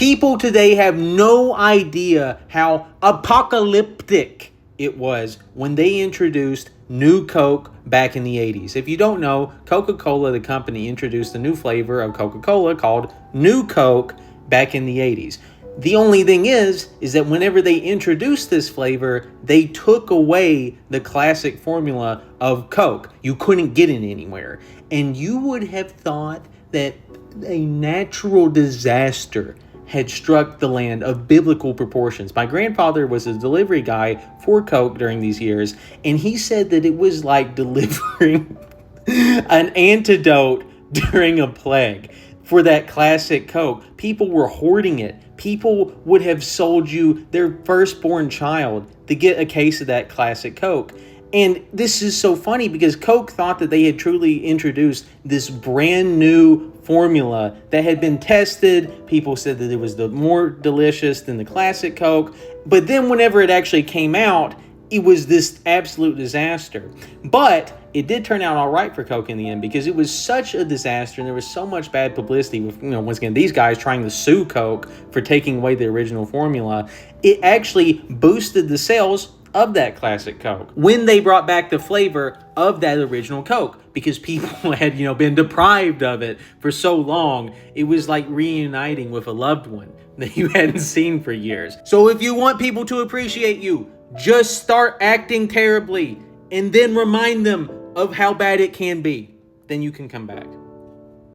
People today have no idea how apocalyptic it was when they introduced New Coke back in the 80s. If you don't know, Coca-Cola, the company, introduced a new flavor of Coca-Cola called New Coke back in the 80s. The only thing is that whenever they introduced this flavor, they took away the classic formula of Coke. You couldn't get it anywhere. And you would have thought that a natural disaster had struck the land of biblical proportions. My grandfather was a delivery guy for Coke during these years, and he said that it was like delivering an antidote during a plague for that classic Coke. People were hoarding it. People would have sold you their firstborn child to get a case of that classic Coke. And this is so funny because Coke thought that they had truly introduced this brand new formula that had been tested. People said that it was the more delicious than the classic Coke. But then whenever it actually came out, it was this absolute disaster. But it did turn out all right for Coke in the end because it was such a disaster and there was so much bad publicity with, once again, these guys trying to sue Coke for taking away the original formula. It actually boosted the sales of that classic Coke when they brought back the flavor of that original Coke, because people had, been deprived of it for so long. It was like reuniting with a loved one that you hadn't seen for years. So if you want people to appreciate you, just start acting terribly and then remind them of how bad it can be. Then you can come back.